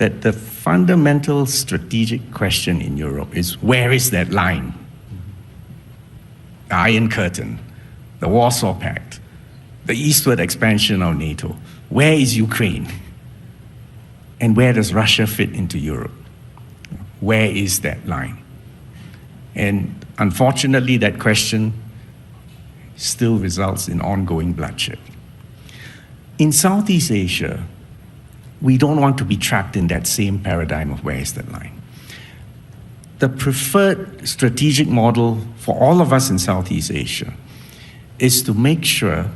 that the fundamental strategic question in Europe is, where is that line? The Iron Curtain, the Warsaw Pact, the eastward expansion of NATO. Where is Ukraine? And where does Russia fit into Europe? Where is that line? And unfortunately, that question still results in ongoing bloodshed. In Southeast Asia, we don't want to be trapped in that same paradigm of where is that line. The preferred strategic model for all of us in Southeast Asia is to make sure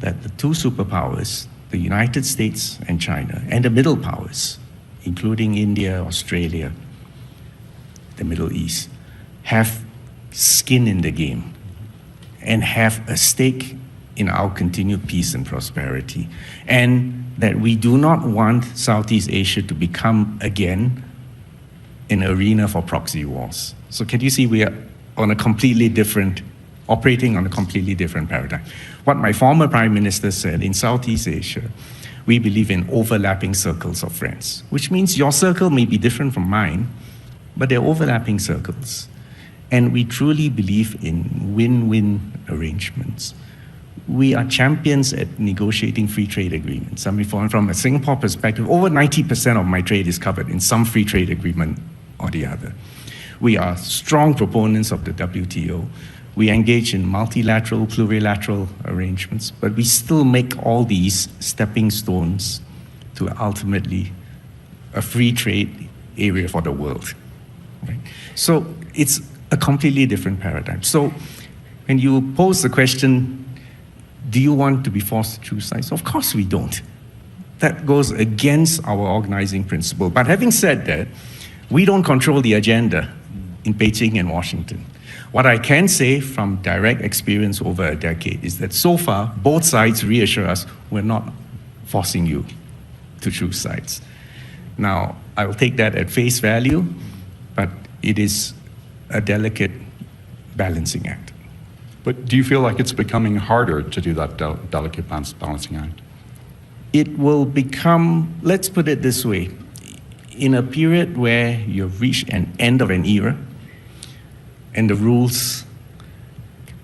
that the two superpowers, the United States and China, and the middle powers, including India, Australia, the Middle East, have skin in the game and have a stake in our continued peace and prosperity. And that we do not want Southeast Asia to become, again, an arena for proxy wars. So can you see we are on a completely different, operating on a completely different paradigm. What my former Prime Minister said, in Southeast Asia, we believe in overlapping circles of friends, which means your circle may be different from mine, but they're overlapping circles. And we truly believe in win-win arrangements. We are champions at negotiating free trade agreements. I mean, from a Singapore perspective, over 90% of my trade is covered in some free trade agreement or the other. We are strong proponents of the WTO. We engage in multilateral, plurilateral arrangements, but we still make all these stepping stones to ultimately a free trade area for the world. Right? So it's a completely different paradigm. So when you pose the question, do you want to be forced to choose sides? Of course we don't. That goes against our organizing principle. But having said that, we don't control the agenda in Beijing and Washington. What I can say from direct experience over a decade is that so far, both sides reassure us we're not forcing you to choose sides. Now, I will take that at face value, but it is a delicate balancing act. But do you feel like it's becoming harder to do that delicate balancing act? It will become, let's put it this way, in a period where you've reached an end of an era and the rules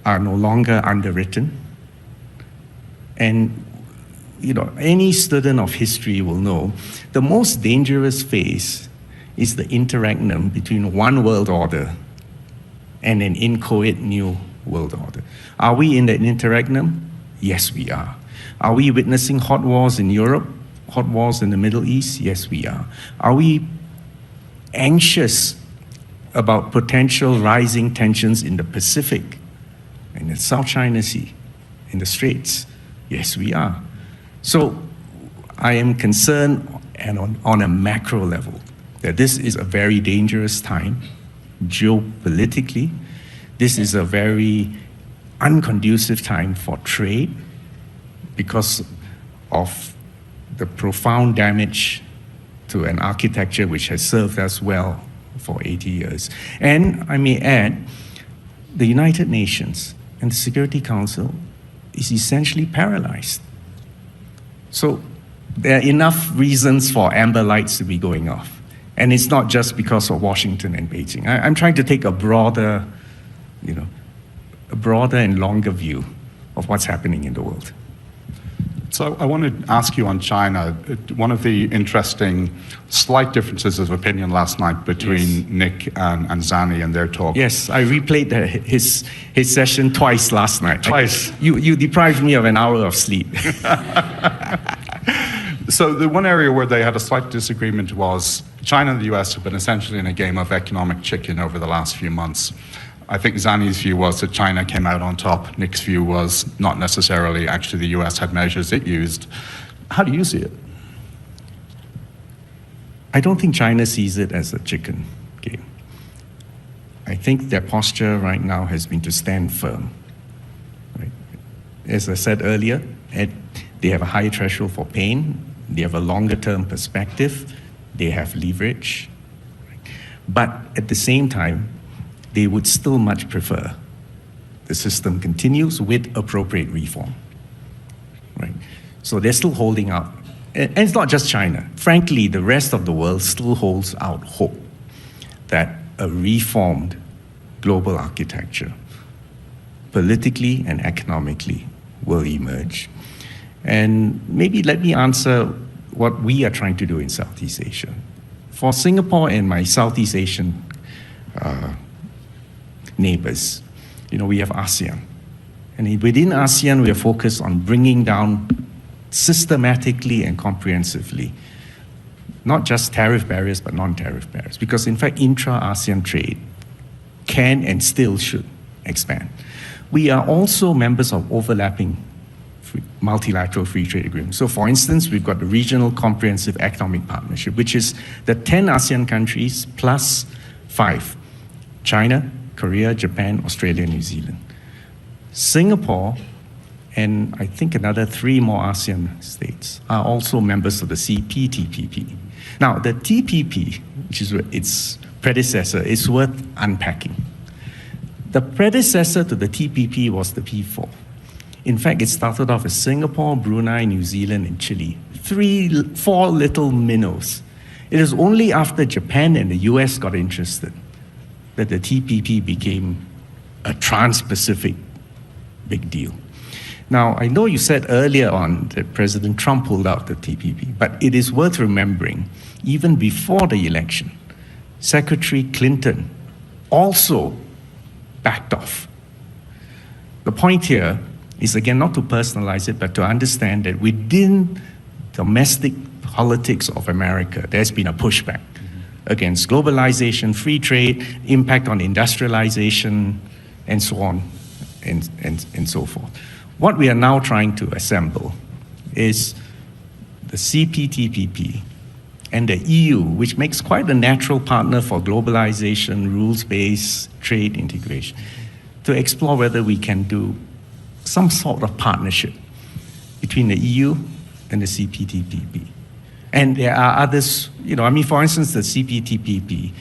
are no longer underwritten, and any student of history will know the most dangerous phase is the interregnum between one world order and an inchoate new world order. Are we in that interregnum? Yes, we are. Are we witnessing hot wars in Europe, hot wars in the Middle East? Yes, we are. Are we anxious about potential rising tensions in the Pacific, in the South China Sea, in the Straits? Yes, we are. So I am concerned, and on a macro level, that this is a very dangerous time geopolitically. This is a very unconducive time for trade because of the profound damage to an architecture which has served us well for 80 years. And I may add, the United Nations and the Security Council is essentially paralyzed. So there are enough reasons for amber lights to be going off. And it's not just because of Washington and Beijing. I'm trying to take a broader and longer view of what's happening in the world. So I want to ask you on China. One of the interesting slight differences of opinion last night between Nick and Zani and their talk. Yes, I replayed his session twice last night. Twice. You deprived me of an hour of sleep. So the one area where they had a slight disagreement was China and the US have been essentially in a game of economic chicken over the last few months. I think Zani's view was that China came out on top. Nick's view was not necessarily. Actually, the US had measures it used. How do you see it? I don't think China sees it as a chicken game. I think their posture right now has been to stand firm. Right? As I said earlier, they have a high threshold for pain. They have a longer-term perspective. They have leverage. Right? But at the same time, they would still much prefer the system continues with appropriate reform. Right? So they're still holding out and it's not just China. Frankly, the rest of the world still holds out hope that a reformed global architecture, politically and economically, will emerge. And maybe let me answer what we are trying to do in Southeast Asia. For Singapore and my Southeast Asian neighbors, we have ASEAN. And within ASEAN, we are focused on bringing down systematically and comprehensively, not just tariff barriers, but non-tariff barriers. Because in fact, intra-ASEAN trade can and still should expand. We are also members of overlapping multilateral free trade agreements. So for instance, we've got the Regional Comprehensive Economic Partnership, which is the 10 ASEAN countries plus 5, China, Korea, Japan, Australia, New Zealand. Singapore, and I think another 3 more ASEAN states, are also members of the CPTPP. Now, the TPP, which is its predecessor, is worth unpacking. The predecessor to the TPP was the P4. In fact, it started off as Singapore, Brunei, New Zealand, and Chile. 4 little minnows. It is only after Japan and the US got interested that the TPP became a trans-Pacific big deal. Now, I know you said earlier on that President Trump pulled out the TPP, but it is worth remembering, even before the election, Secretary Clinton also backed off. The point here is, again, not to personalize it, but to understand that within domestic politics of America, there's been a pushback against globalization, free trade, impact on industrialization, and so on, and so forth. What we are now trying to assemble is the CPTPP and the EU, which makes quite a natural partner for globalization, rules-based trade integration, to explore whether we can do some sort of partnership between the EU and the CPTPP. And there are others, for instance, the CPTPP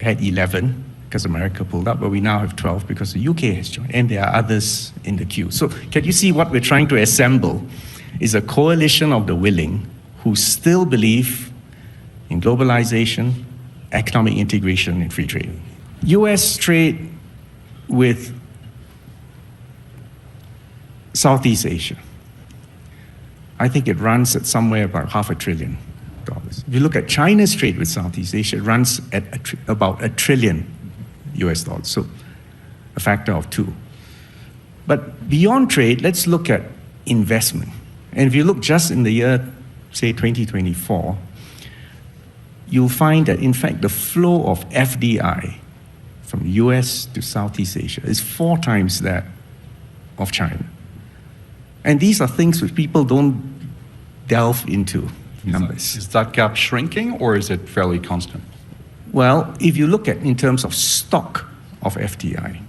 had 11 because America pulled up, but we now have 12 because the UK has joined, and there are others in the queue. So can you see what we're trying to assemble is a coalition of the willing who still believe in globalization, economic integration, and free trade. US trade with Southeast Asia, I think it runs at somewhere about $500 billion. If you look at China's trade with Southeast Asia, it runs at about $1 trillion US dollars, so a factor of 2. But beyond trade, let's look at investment. And if you look just in the year, say 2024, you'll find that in fact the flow of FDI from US to Southeast Asia is 4 times that of China. And these are things which people don't delve into numbers. Is that gap shrinking or is it fairly constant? Well, if you look at in terms of stock of FDI,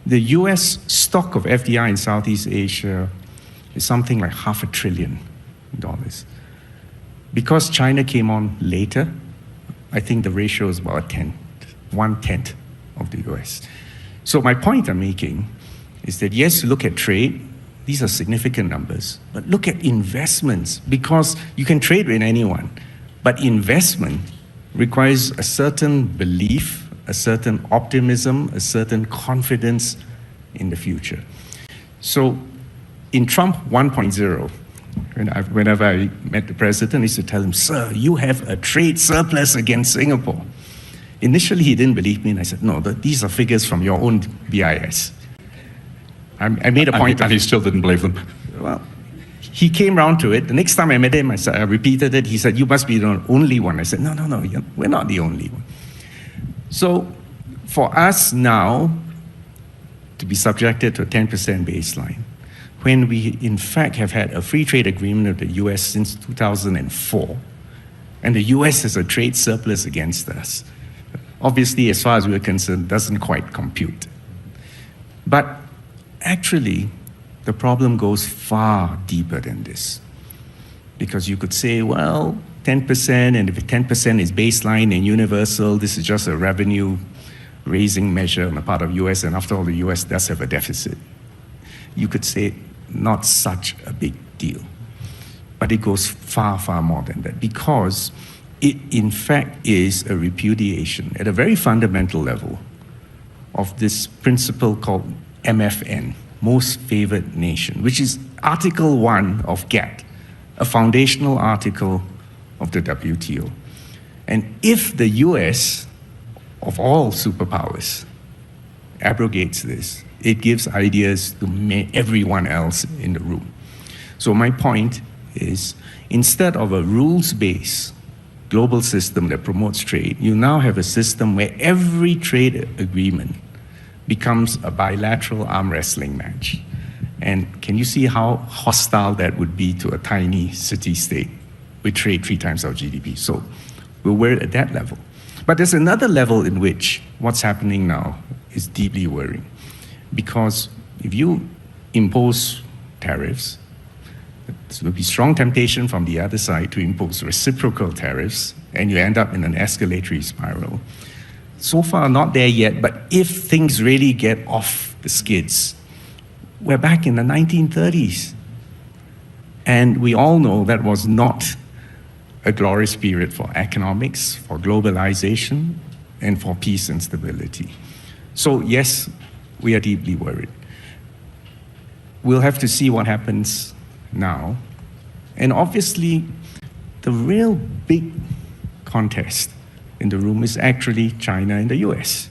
the US stock of FDI in Southeast Asia is something like $500 billion. Because China came on later, I think the ratio is about 1/10 of the US. So my point I'm making is that yes, look at trade, these are significant numbers, but look at investments, because you can trade with anyone, but investment requires a certain belief, a certain optimism, a certain confidence in the future. So in Trump 1.0, whenever I met the president, I used to tell him, "Sir, you have a trade surplus against Singapore." Initially, he didn't believe me, and I said, "No, these are figures from your own BIS." I made a point. And he still didn't believe them. Well, he came round to it. The next time I met him, I repeated it. He said, "You must be the only one." I said, No, we're not the only one. So for us now to be subjected to a 10% baseline, when we in fact have had a free trade agreement with the US since 2004, and the US has a trade surplus against us, obviously, as far as we're concerned, doesn't quite compute. But actually, the problem goes far deeper than this. Because you could say, well, 10%, and if 10% is baseline and universal, this is just a revenue-raising measure on the part of US, and after all, the US does have a deficit. You could say, not such a big deal. But it goes far, far more than that, because it, in fact, is a repudiation at a very fundamental level of this principle called MFN, Most Favored Nation, which is Article 1 of GATT, a foundational article of the WTO. And if the US, of all superpowers, abrogates this, it gives ideas to everyone else in the room. So my point is, instead of a rules-based global system that promotes trade, you now have a system where every trade agreement becomes a bilateral arm wrestling match. And can you see how hostile that would be to a tiny city-state with trade 3 times our GDP? So we're worried at that level. But there's another level in which what's happening now is deeply worrying. Because if you impose tariffs, there will be strong temptation from the other side to impose reciprocal tariffs, and you end up in an escalatory spiral. So far, not there yet, but if things really get off the skids, we're back in the 1930s. And we all know that was not a glorious period for economics, for globalization, and for peace and stability. So yes, we are deeply worried. We'll have to see what happens now. And obviously, the real big contest in the room is actually China and the US,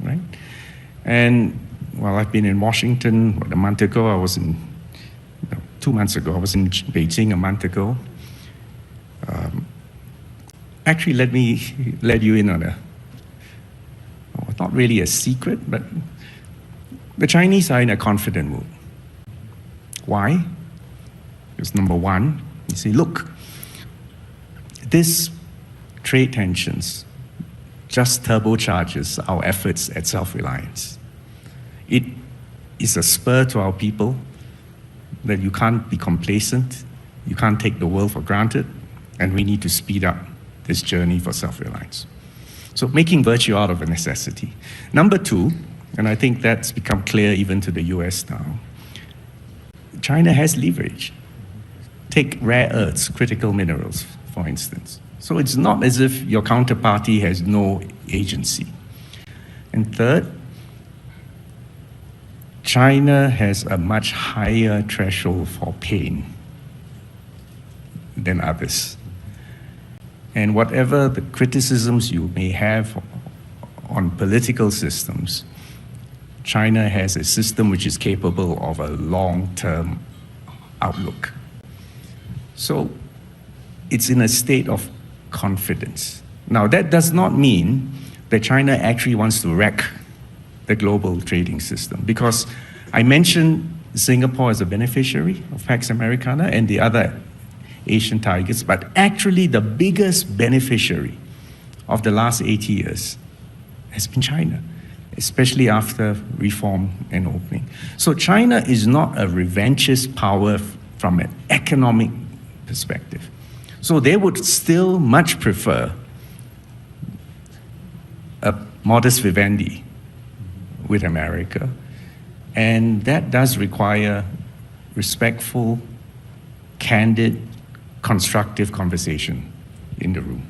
right? And while I've been in Washington a month ago, 2 months ago, I was in Beijing a month ago. Actually, let me let you in on not really a secret, but the Chinese are in a confident mood. Why? Because number one, you say, look, this trade tensions just turbocharges our efforts at self-reliance. It is a spur to our people that you can't be complacent, you can't take the world for granted, and we need to speed up this journey for self-reliance. So making virtue out of a necessity. Number two, and I think that's become clear even to the US now, China has leverage. Take rare earths, critical minerals, for instance. So it's not as if your counterparty has no agency. And third, China has a much higher threshold for pain than others. And whatever the criticisms you may have on political systems, China has a system which is capable of a long-term outlook. So it's in a state of confidence. Now, that does not mean that China actually wants to wreck the global trading system, because I mentioned Singapore as a beneficiary of Pax Americana and the other Asian tigers, but actually the biggest beneficiary of the last 80 years has been China, especially after reform and opening. So China is not a revanchist power from an economic perspective. So they would still much prefer a modus vivendi with America, and that does require respectful, candid, constructive conversation in the room.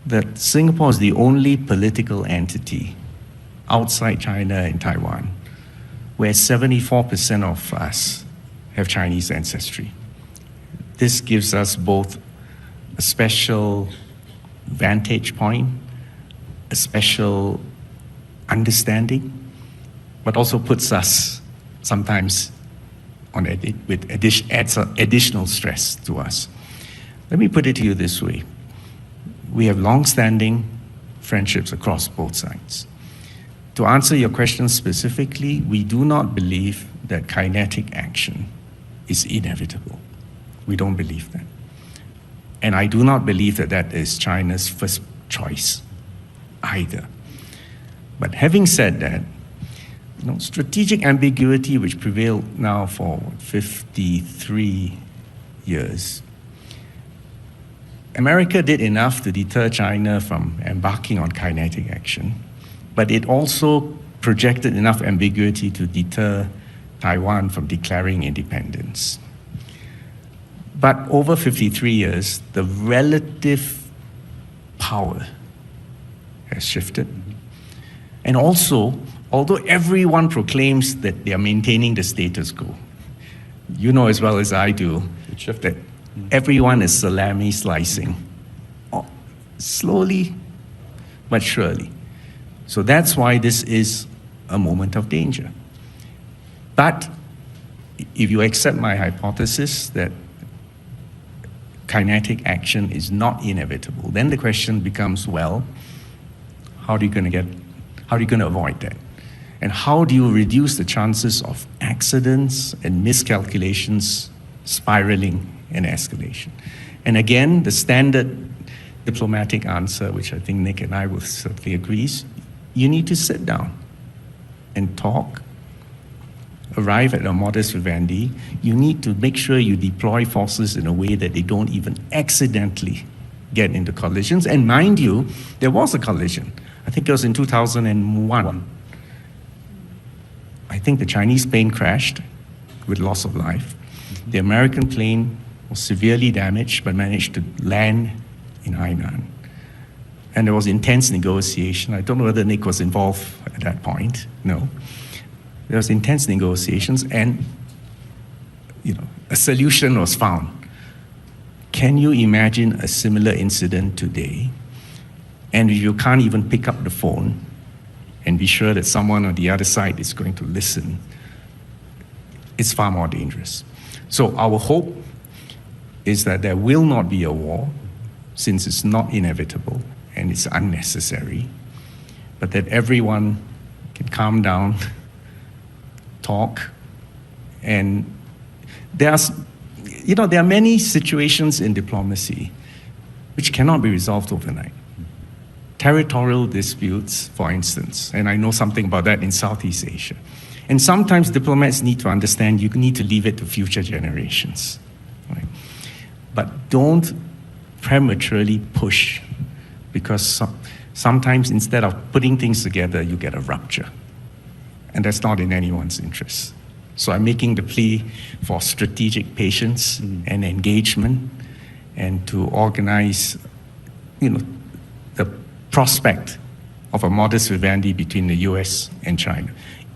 That Singapore is the only political entity outside China and Taiwan where 74% of us have Chinese ancestry. This gives us both a special vantage point, a special understanding, but also puts us sometimes on adds additional stress to us. Let me put it to you this way. We have long-standing friendships across both sides. To answer your question specifically, we do not believe that kinetic action is inevitable. We don't believe that. And I do not believe that that is China's first choice either. But having said that, strategic ambiguity, which prevailed now for 53 years, America did enough to deter China from embarking on kinetic action, but it also projected enough ambiguity to deter Taiwan from declaring independence. But over 53 years, the relative power has shifted. And also, although everyone proclaims that they are maintaining the status quo, you know as well as I do that everyone is salami slicing, slowly but surely. So that's why this is a moment of danger. But if you accept my hypothesis that kinetic action is not inevitable, then the question becomes, well, how are you going to avoid that? And how do you reduce the chances of accidents and miscalculations spiraling and escalation? And again, the standard diplomatic answer, which I think Nick and I will certainly agree, is you need to sit down and talk, arrive at a modus vivendi. You need to make sure you deploy forces in a way that they don't even accidentally get into collisions. And mind you, there was a collision. I think it was in 2001. I think the Chinese plane crashed with loss of life. The American plane was severely damaged but managed to land in Hainan. And there was intense negotiation. I don't know whether Nick was involved at that point. No. There was intense negotiations and a solution was found. Can you imagine a similar incident today? And if you can't even pick up the phone and be sure that someone on the other side is going to listen, it's far more dangerous. So our hope is that there will not be a war, since it's not inevitable and it's unnecessary, but that everyone can calm down, talk, and there are many situations in diplomacy which cannot be resolved overnight. Territorial disputes, for instance, and I know something about that in Southeast Asia. And sometimes diplomats need to understand you need to leave it to future generations. Right? But don't prematurely push, because sometimes instead of putting things together, you get a rupture. And that's not in anyone's interest. So I'm making the plea for strategic patience and engagement, and to organize, the prospect of a modus vivendi between the US and China.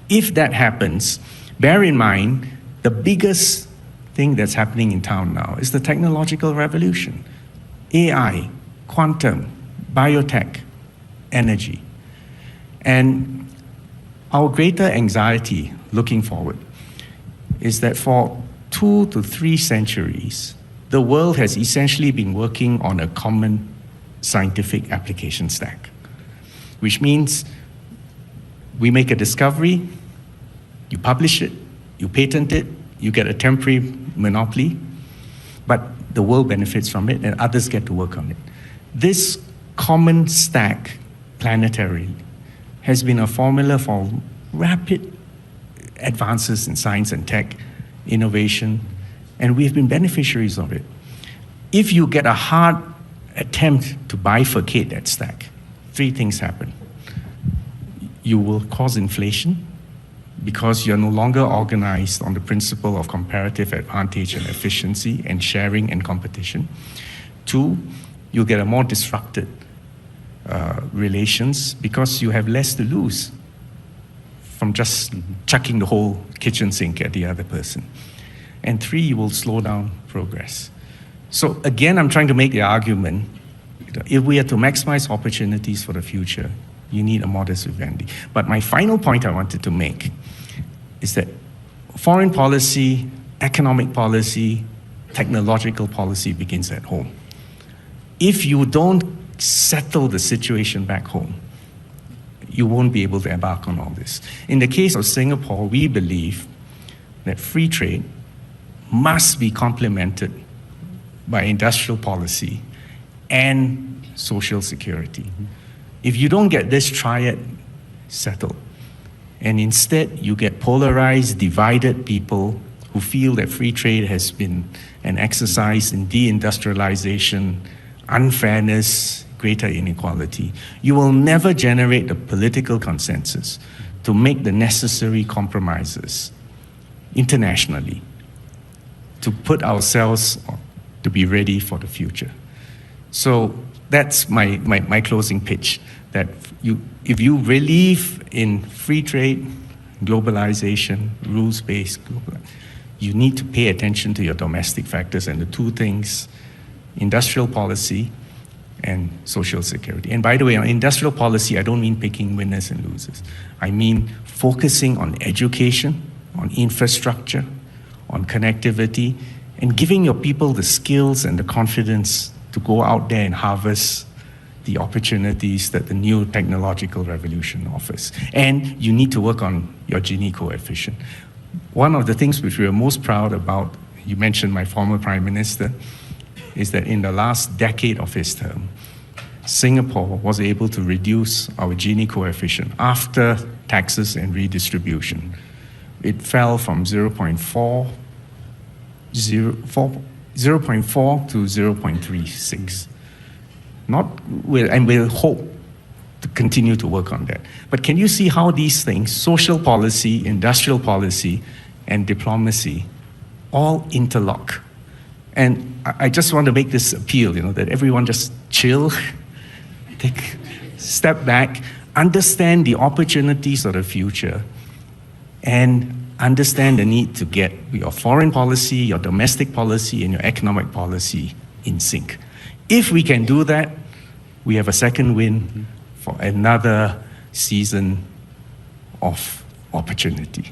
If that happens, bear in mind, the biggest thing that's happening in town now is the technological revolution. AI, quantum, biotech, energy. And our greater anxiety looking forward is that for 2 to 3 centuries, the world has essentially been working on a common scientific application stack, which means we make a discovery, you publish it, you patent it, you get a temporary monopoly, but the world benefits from it and others get to work on it. This common stack planetarily has been a formula for rapid advances in science and tech, innovation, and we've been beneficiaries of it. If you get a hard attempt to bifurcate that stack, 3 things happen. You will cause inflation because you're no longer organized on the principle of comparative advantage and efficiency and sharing and competition. 2, you'll get a more disrupted relations because you have less to lose from just chucking the whole kitchen sink at the other person. And 3, you will slow down progress. So again, I'm trying to make the argument, if we are to maximize opportunities for the future, you need a modus vivendi. But my final point I wanted to make is that foreign policy, economic policy, technological policy begins at home. If you don't settle the situation back home, you won't be able to embark on all this. In the case of Singapore, we believe that free trade must be complemented by industrial policy and social security. If you don't get this triad settled, and instead you get polarized, divided people who feel that free trade has been an exercise in deindustrialization, unfairness, greater inequality, you will never generate the political consensus to make the necessary compromises internationally to put ourselves to be ready for the future. So that's my closing pitch, that if you believe in free trade, globalization, rules-based globalization, you need to pay attention to your domestic factors and the two things, industrial policy and social security. And by the way, on industrial policy, I don't mean picking winners and losers. I mean focusing on education, on infrastructure, on connectivity, and giving your people the skills and the confidence to go out there and harvest the opportunities that the new technological revolution offers. And you need to work on your Gini coefficient. One of the things which we are most proud about, you mentioned my former Prime Minister, is that in the last decade of his term, Singapore was able to reduce our Gini coefficient after taxes and redistribution. It fell from 0.4 to 0.36. And we'll hope to continue to work on that. But can you see how these things, social policy, industrial policy, and diplomacy, all interlock? And I just want to make this appeal, that everyone just chill, take a step back, understand the opportunities of the future, and understand the need to get your foreign policy, your domestic policy, and your economic policy in sync. If we can do that, we have a second win for another season of opportunity.